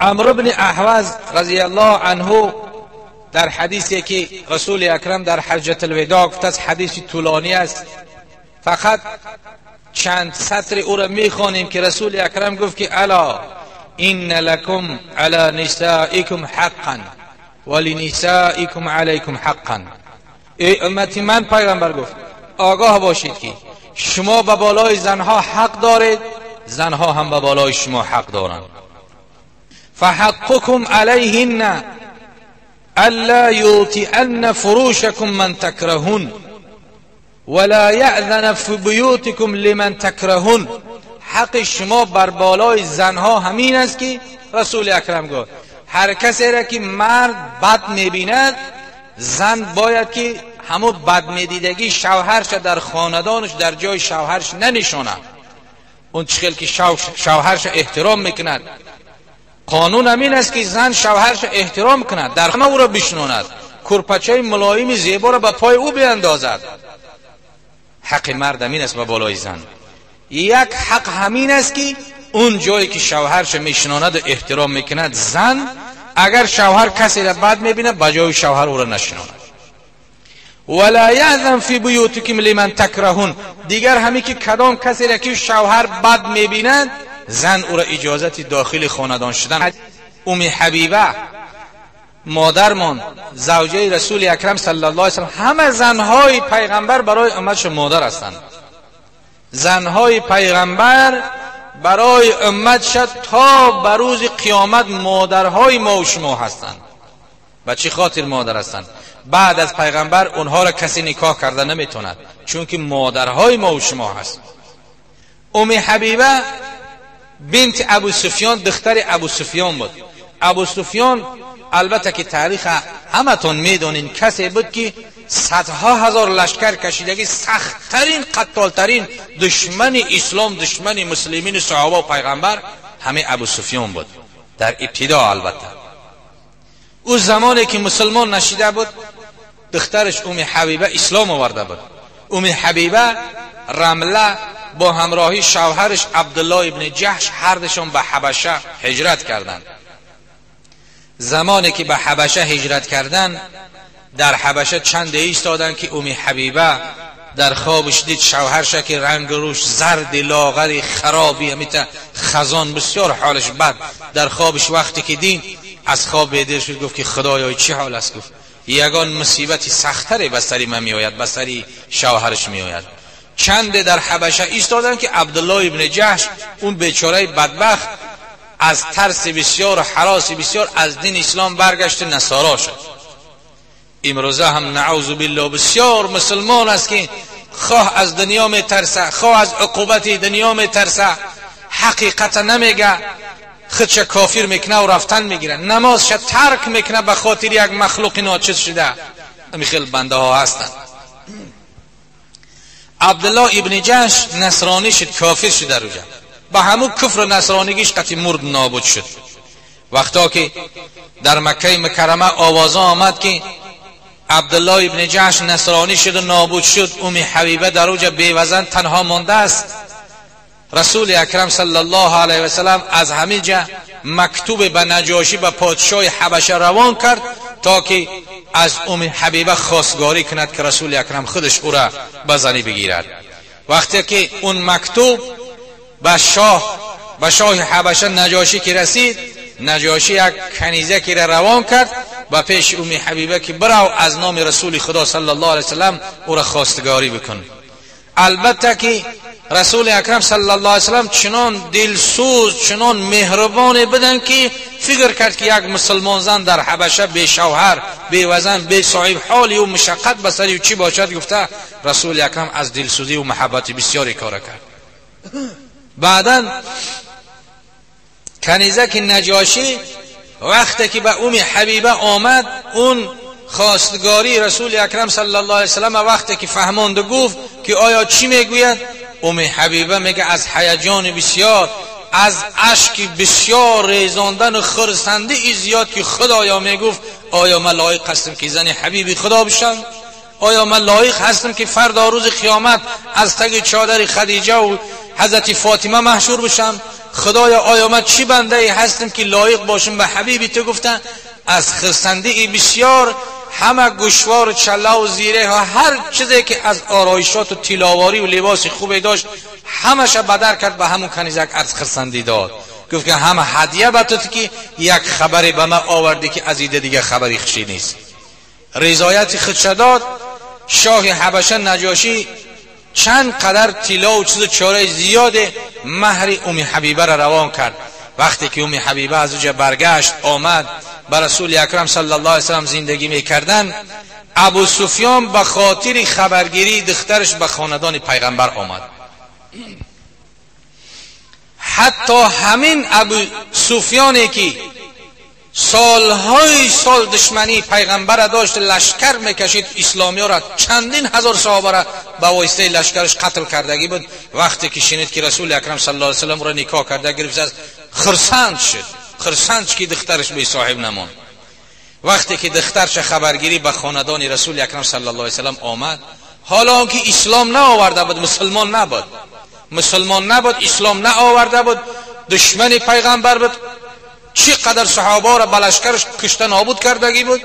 عمرو بن احوز رضی الله عنه در حدیثی که رسول اکرم در حجة الوداع گفته است، حدیثی طولانی است، فقط چند سطر او را میخوانیم که رسول اکرم گفت که الا ان لکم علی نسائکم حقا ولنسائکم علیکم حقا. ای امتی من، پیغمبر گفت آگاه باشید که شما به بالای زنها حق دارید، زنها هم به بالای شما حق دارند. فحقكم علیهن الا یوطئن فروشکم من تکرهون ولا یأذن فی بیوتکم لمن تکرهون. حق شما بر بالای زنها همین است که رسول اکرم گفت هر کسی را که مرد بد میبیند، زن باید که همون بد میدیدگی شوهرش در خاندانش در جای شوهرش ننشاند. اون چخیل که شوهرش احترام میکند، قانون همین است که زن شوهرش احترام کند، در همه او را بشناند، کرپچه ملایم زیبا را به پای او بیندازد. حق مرد همین است به بالای زن. یک حق همین است که اون جایی که شوهرش میشناند و احترام میکند، زن اگر شوهر کسی را بد میبیند به جای شوهر او را نشناند. ولا یأذن فی بیوتکم لمن تکرهون. دیگر همی که کدام کسی را که شوهر بد میبیند، زن او را اجازت داخل خاندان شدن. ام حبیبه مادرمان، زوجه رسول اکرم صلی الله علیه و سلم، همه زنهای پیغمبر برای امتش مادر هستند. زنهای پیغمبر برای امتش تا بر روز قیامت مادرهای ما و شما هستند. به چه خاطر مادر هستند؟ بعد از پیغمبر اونها را کسی نکاح کرده نمیتوند، چون که مادرهای ما و شما هست. ام حبیبه بنت ابو سفیان دختر ابو سفیان بود. ابو سفیان البته که تاریخ همتون میدونین کسی بود که صدها هزار لشکر کشیدگی، سختترین قتالترین دشمن اسلام، دشمن مسلمین صحابه و پیغمبر همه ابو سفیان بود در ابتدا. البته او زمانی که مسلمان نشیده بود، دخترش ام حبیبه اسلام آورده بود. ام حبیبه رمله با همراهی شوهرش عبدالله ابن جحش هر دوشون به حبشه هجرت کردند. زمانی که به حبشه هجرت کردند، در حبشه چند ایستادن که ام حبیبه در خوابش دید شوهرش که رنگ روش زرد لاغر خرابی، همیتا خزان، بسیار حالش بد. در خوابش وقتی که دید از خواب بیدار شد، گفت که خدایا چه حال است؟ گفت یگان مصیبتی سختره به سری من میآید، به سری شوهرش میآید. چند در حبشه ایستادن که عبدالله ابن جحش، اون بیچاره بدبخت، از ترس بسیار و هراس بسیار از دین اسلام برگشت نصارا شد. امروزه هم نعوذ بالله بسیار مسلمان است که خواه از دنیا میترسه، خواه از عقوبت دنیا میترسه، حقیقت نمیگه، خودش کافر میکنه و رفتن میگیره، نمازش ترک میکنه به خاطر یک مخلوق ناچیز شده. خیلی بنده ها هستند. عبدالله ابن جحش نصرانی شد، کافر شد در اوجا، با همون کفر و نصرانیگیش قطعی مرد نابود شد. وقتا که در مکه مکرمه آوازه آمد که عبدالله ابن جحش نصرانی شد و نابود شد، ام حبیبه در اوجا بیوزن تنها مانده است. رسول اکرم صلی الله علیه و سلم از همین جا مکتوب به نجاشی، به پادشاه حبشه روان کرد تا که از ام حبیبه خواستگاری کند که رسول اکرم خودش او را به زنی بگیرد. وقتی که اون مکتوب به شاه حبشه نجاشی که رسید، نجاشی یک کنیزه که روان کرد به پیش ام حبیبه که برو از نام رسول خدا صلی الله علیه وسلم او را خواستگاری بکن. البته که رسول اکرم صلی الله علیه وسلم چنان دلسوز، چنان مهربان بدن که فکر کرد که یک مسلمان زن در حبشه بی شوهر، بی وزن، بی صاحب حالی و مشقت بسری و چی باشد، گفته رسول اکرم از دلسوزی و محبت بسیاری کار کرد. بعداً کنیزک نجاشی وقتی که به ام حبیبه آمد، اون خواستگاری رسول اکرم صلی الله علیه وسلم وقتی که فهماند گفت که آیا چی میگوید، ام حبیبه میگه از هیجان بسیار، از اشک بسیار ریزاندن و خرسندی زیاد که خدایا میگفت آیا من لایق هستم که زن حبیبی خدا بشم؟ آیا من لایق هستم که فردا روز قیامت از تگ چادر خدیجه و حضرت فاطمه محشور بشم؟ خدایا آیا ما چی بنده ای هستیم که لایق باشیم به حبیبی تو؟ گفتن از خرسندگی بسیار همه گوشوار و چله و زیره و هر چیزی که از آرایشات و تیلاواری و لباس خوبی داشت همش بدر کرد به همون کنیزک از خرسندی داد. گفت که همه هدیه به تو که یک خبری به من آوردی که از ایده دیگه خبری خوشی نیست. رضایت خودش داد. شاه حبشه نجاشی چند قدر طلا و چیز چاره زیاد مهر ام حبیبه را روان کرد. وقتی که ام حبیبه از اونجا برگشت آمد با رسول اکرم صلی الله علیه و سلم زندگی میکردن، ابو سفیان به خاطر خبرگیری دخترش به خاندان پیغمبر آمد. حتی همین ابو سفیانی که سالهای سال دشمنی پیغمبر داشت، لشکر میکشید، اسلامی ها را چندین هزار صحابه را به واسطه لشکرش قتل کردگی بود، وقتی که شنید که رسول اکرم صلی الله علیه و سلم را نکاح کرده گرفت از خرسند شد. خرسند که دخترش به صاحب نماند. وقتی که دخترش خبرگیری به خاندان رسول اکرم صلی الله علیه و سلم آمد، حالا که اسلام نه آورده بود، مسلمان نبود، اسلام نه آورده بود، دشمن پیغمبر بود، چقدر صحابه را به لشکرش کشته نابود کردگی بود،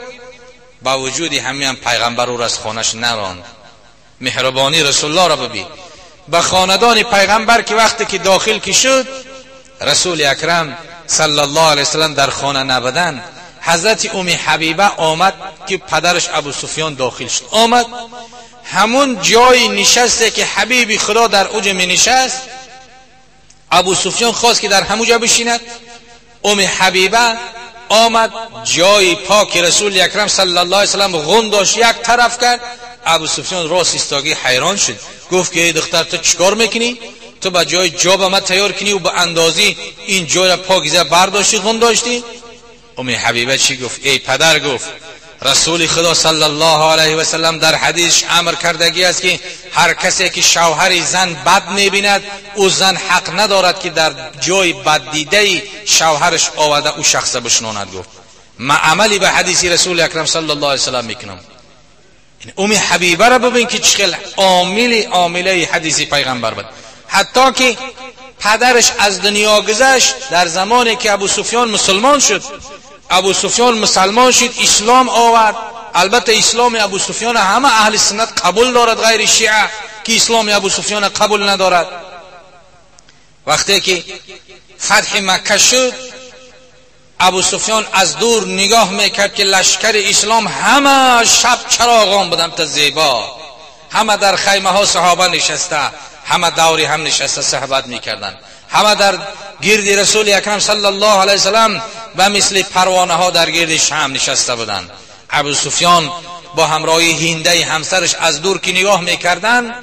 با وجود همین پیغمبر او را از خانش نراند. مهربانی رسول الله را ببین. به خاندان پیغمبر که وقتی که داخل کی شد، رسول اکرم صلی الله علیه وسلم در خانه نبودن، حضرت ام حبیبه آمد که پدرش ابو سفیان داخل شد. آمد همون جای نشسته که حبیب خدا در اوج می نشست، ابو سفیان خواست که در همون جا بشیند. ام حبیبه آمد جای پاک رسول اکرم صلی الله علیه وسلم غنداش یک طرف کرد. ابو سفیان راست ایستاگی حیران شد. گفت که ای دختر تو چیکار میکنی؟ تو با جای جا به من تیار کنی و به اندازی این جای را پاکیزه برداشتی غنداشتی؟ ام حبیبه چی گفت؟ ای پدر، گفت رسول خدا صلی الله علیه و سلم در حدیث امر کردگی است که هر کسی که شوهر زن بد میبیند او زن حق ندارد که در جای بد دیده شوهرش آورده او شخص بشناند. گفت من عملی به حدیث رسول اکرم صلی الله علیه و سلم میکنم. ام حبیبه را ببین که چقدر عامله حدیث پیغمبر بود. حتی که پدرش از دنیا گذشت در زمانی که ابو سفیان مسلمان شد. اسلام آورد. البته اسلام ابو سفیان همه اهل سنت قبول دارد، غیر شیعه که اسلام ابو سفیان قبول ندارد. وقتی که فتح مکه شد، ابو سفیان از دور نگاه میکرد که لشکر اسلام همه شب چراغان بودن تا زیبا، همه در خیمه ها صحابه نشسته، همه دوری هم نشسته صحبت میکردن، همه در گرد رسول اکرم صلی الله علیه وسلم و مثل پروانه ها در گرد شمع نشسته بودند. ابو سفیان با همراهی هنده همسرش از دور که نگاه میکردن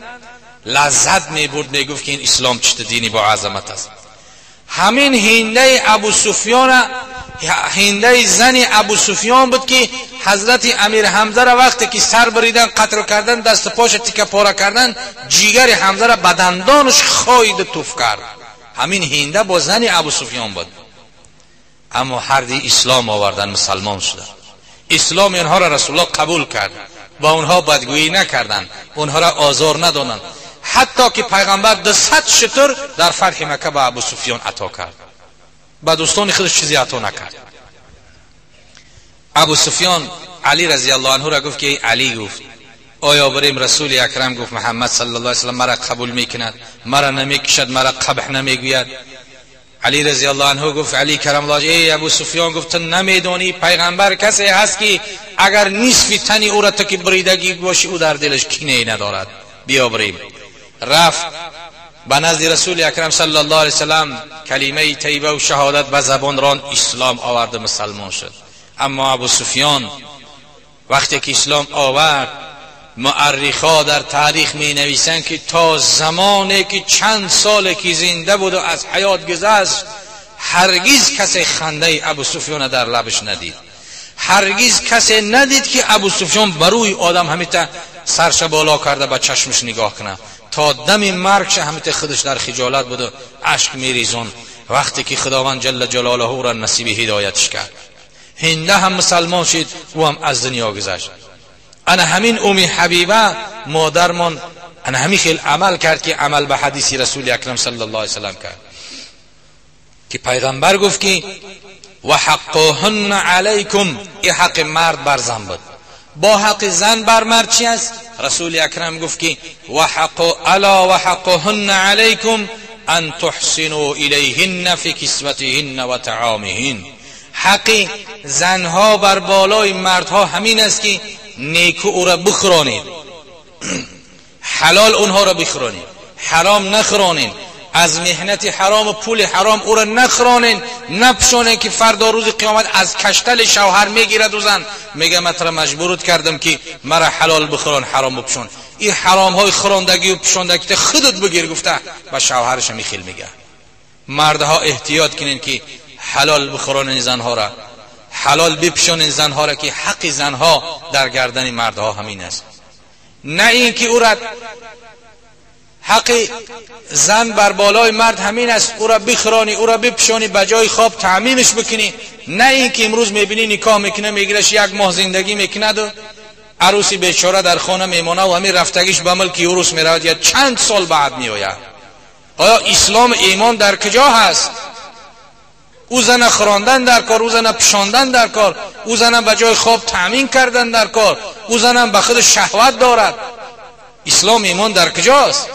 لذت میبرد، میگفت که این اسلام چه دینی با عظمت است. همین هنده ابو سفیان، هنده زن ابو سفیان بود که حضرت امیر حمزه را وقتی که سر بریدن، قتل کردن، دست پاش تیکه پاره کردن، جیگر حمزه را به دندانش خاید توف کرد. همین هنده با زن ابو سفیان بود. اما هر دی اسلام آوردن، مسلمان شدن. اسلام اینها را رسول الله قبول کرد، با اونها بدگویی نکردن، اونها را آزار ندادند. حتی که پیغمبر 200 شتر در فتح مکه به ابو سفیان عطا کرد، به دوستان خودش چیزی عطا نکرد. ابو سفیان علی رضی الله عنه را گفت که ای علی، گفت آیا بریم؟ رسول اکرم گفت محمد صلی الله علیه وسلم مرا قبول میکند، مرا نمیکشد، مرا قبح نمیگوید. علی رضی الله عنه گفت علی کرم الله، ای ابو سفیان، گفت نمیدونی پیغمبر کسی هست که اگر نصف تنی او را تو که بریدگی باشی او در دلش کینه ندارد. بیا بریم. رفت به نزد رسول اکرم صلی الله علیه وسلم، کلمه طیبه و شهادت به زبان راند، اسلام آورد، مسلمان شد. اما ابو سفیان وقتی که اسلام آورد، مورخا در تاریخ می نویسند که تا زمانی که چند سال که زنده بود و از حیات گذشت، هرگز کسی خنده ابو سفیان در لبش ندید. هرگز کسی ندید که ابو سفیان بروی آدم همیته سرش بالا کرده به چشمش نگاه کنه. تا دم مرگش همیته خودش در خجالت بود و اشک میریزون وقتی که خداوند جل جلاله او را نصیب هدایتش کرد. هنده هم مسلمان شد و هم از دنیا گذشت. انا همین ام حبیبه مادرمان انا همین خیل عمل کرد که عمل به حدیث رسول اکرم صلی الله علیه وسلم کرد. که پیغمبر گفت که و حقهن علیکم، این حق مرد بر زن بود. با حق زن بر مرد چی است؟ رسول اکرم گفت که و حقهن علیکم ان تحسنوا الیهن فی کسوتهن و طعامهن. حق زنها بر بالای مردها همین است که نیکو او را بخورانید، حلال اونها را بخورانید، حرام نخورانید، از مهنت حرام و پول حرام او را نخورانید، نپشانید که فردا روز قیامت از کشتل شوهر میگیرد و زن میگه من ترا مجبورت کردم که مرا حلال بخوران حرام بپشان. این حرام های خوراندگی و پشاندگی خودت بگیر گفته با شوهرش میخیل میگه. مردها احتیاط کنین که حلال بخوران زنها را، حلال بپشانین زنها را، که حق زنها در گردن مردها همین است. نه این که او را حق زن بر بالای مرد همین است او را بخورانی، او را بپشانی، بجای خواب تعمیمش بکنی. نه این که امروز میبینی نکاح میکنه میگیرش یک ماه زندگی میکند و عروسی بیچاره در خانه میمونه و همین رفتگیش به ملک عروس میرود یا چند سال بعد میآید. آیا اسلام ایمان در کجا هست؟ او زن خواندن در کار، او زن پشاندن در کار، او زن بجای خواب تامین کردن در کار، او زن به خود شهوت دارد. اسلام ایمان در کجاست؟